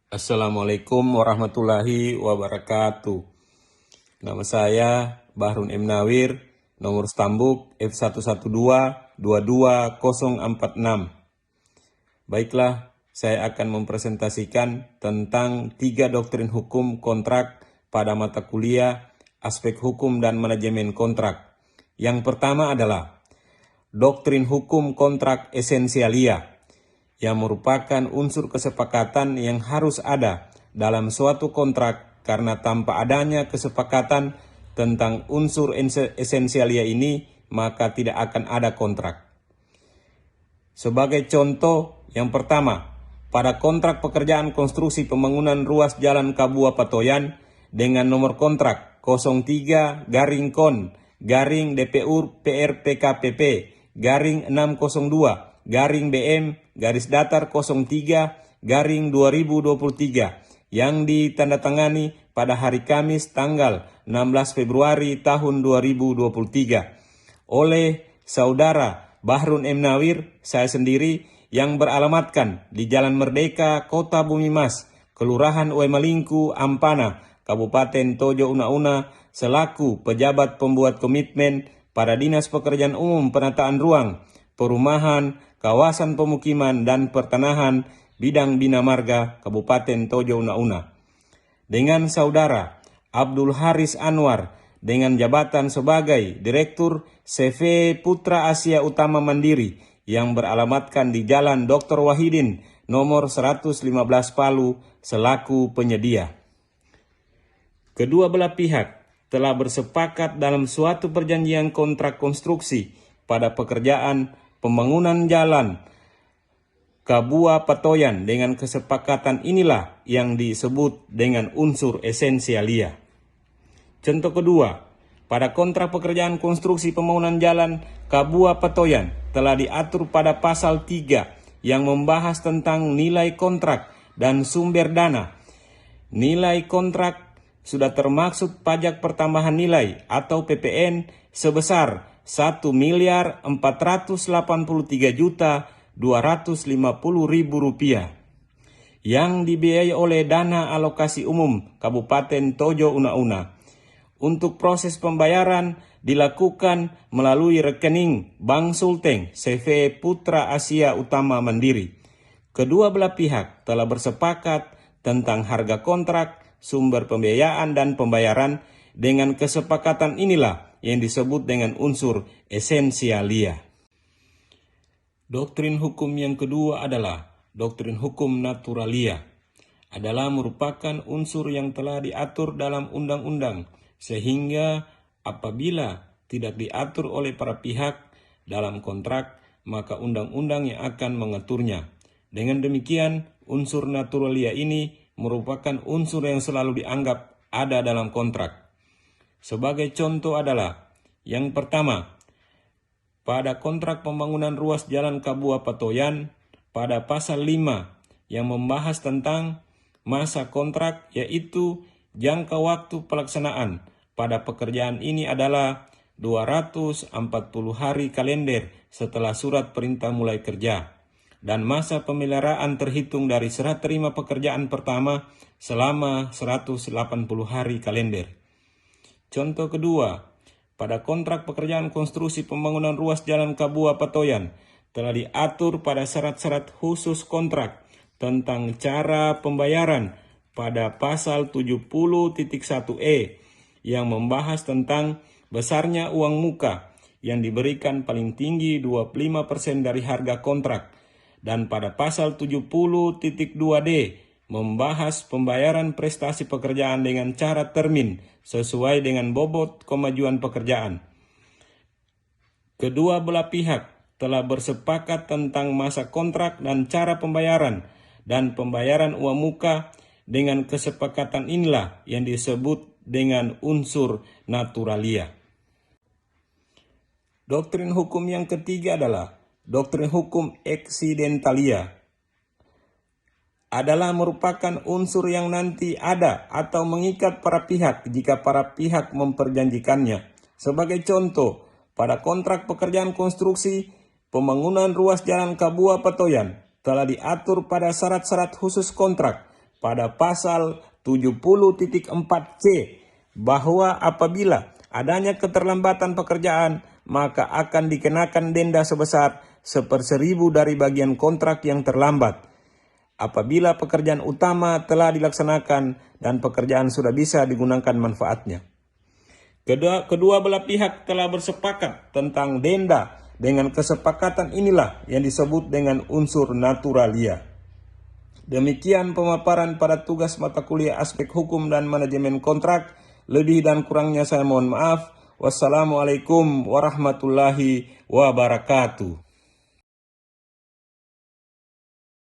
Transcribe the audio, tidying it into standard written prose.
Assalamualaikum warahmatullahi wabarakatuh. Nama saya Bahrun M. Nawir, nomor stambuk F112-22046. Baiklah, saya akan mempresentasikan tentang 3 doktrin hukum kontrak pada mata kuliah Aspek Hukum dan Manajemen Kontrak. Yang pertama adalah doktrin hukum kontrak esensialia, yang merupakan unsur kesepakatan yang harus ada dalam suatu kontrak, karena tanpa adanya kesepakatan tentang unsur esensialia ini, maka tidak akan ada kontrak. Sebagai contoh, yang pertama, pada kontrak pekerjaan konstruksi pembangunan ruas Jalan Kabua Patoyan dengan nomor kontrak 03-KON-DPU PRPKPP /602-BM-03-2023 yang ditandatangani pada hari Kamis tanggal 16 Februari tahun 2023 oleh Saudara Bahrun M. Nawir, saya sendiri, yang beralamatkan di Jalan Merdeka, Kota Bumi Mas, Kelurahan Uemalingku, Ampana, Kabupaten Tojo Una-Una, selaku pejabat pembuat komitmen pada Dinas Pekerjaan Umum Penataan Ruang, Perumahan, Kawasan Pemukiman dan Pertanahan, Bidang Bina Marga, Kabupaten Tojo Una-Una. Dengan Saudara Abdul Haris Anwar, dengan jabatan sebagai Direktur CV Putra Asia Utama Mandiri, yang beralamatkan di Jalan Dr. Wahidin, nomor 115 Palu, selaku penyedia. Kedua belah pihak telah bersepakat dalam suatu perjanjian kontrak konstruksi pada pekerjaan pembangunan jalan Kabua Patoyan. Dengan kesepakatan inilah yang disebut dengan unsur esensialia. Contoh kedua, pada kontrak pekerjaan konstruksi pembangunan jalan Kabua Patoyan telah diatur pada pasal 3 yang membahas tentang nilai kontrak dan sumber dana. Nilai kontrak sudah termaksud pajak pertambahan nilai atau PPN sebesar Rp1.483.250.000 yang dibiayai oleh dana alokasi umum Kabupaten Tojo Una-Una. Untuk proses pembayaran dilakukan melalui rekening Bank Sulteng CV Putra Asia Utama Mandiri. Kedua belah pihak telah bersepakat tentang harga kontrak, sumber pembiayaan dan pembayaran. Dengan kesepakatan inilah yang disebut dengan unsur esensialia. Doktrin hukum yang kedua adalah doktrin hukum naturalia. Adalah merupakan unsur yang telah diatur dalam undang-undang, sehingga apabila tidak diatur oleh para pihak dalam kontrak, maka undang-undang yang akan mengaturnya. Dengan demikian, unsur naturalia ini merupakan unsur yang selalu dianggap ada dalam kontrak. Sebagai contoh adalah, yang pertama, pada kontrak pembangunan ruas Jalan Kabua Patoyan, pada pasal 5 yang membahas tentang masa kontrak, yaitu jangka waktu pelaksanaan pada pekerjaan ini adalah 240 hari kalender setelah surat perintah mulai kerja, dan masa pemeliharaan terhitung dari serah terima pekerjaan pertama selama 180 hari kalender. Contoh kedua, pada kontrak pekerjaan konstruksi pembangunan ruas Jalan Kabua Patoyan telah diatur pada syarat-syarat khusus kontrak tentang cara pembayaran pada pasal 70.1e yang membahas tentang besarnya uang muka yang diberikan paling tinggi 25% dari harga kontrak, dan pada pasal 70.2d membahas pembayaran prestasi pekerjaan dengan cara termin sesuai dengan bobot kemajuan pekerjaan. Kedua belah pihak telah bersepakat tentang masa kontrak dan cara pembayaran dan pembayaran uang muka. Dengan kesepakatan inilah yang disebut dengan unsur naturalia. Doktrin hukum yang ketiga adalah doktrin hukum eksidentalia. Adalah merupakan unsur yang nanti ada atau mengikat para pihak jika para pihak memperjanjikannya. Sebagai contoh, pada kontrak pekerjaan konstruksi pembangunan ruas Jalan Kabua Patoyan telah diatur pada syarat-syarat khusus kontrak pada pasal 70.4C bahwa apabila adanya keterlambatan pekerjaan maka akan dikenakan denda sebesar 1/1000 dari bagian kontrak yang terlambat apabila pekerjaan utama telah dilaksanakan dan pekerjaan sudah bisa digunakan manfaatnya. Kedua belah pihak telah bersepakat tentang denda. Dengan kesepakatan inilah yang disebut dengan unsur naturalia. Demikian pemaparan pada tugas mata kuliah aspek hukum dan manajemen kontrak. Lebih dan kurangnya saya mohon maaf. Wassalamualaikum warahmatullahi wabarakatuh.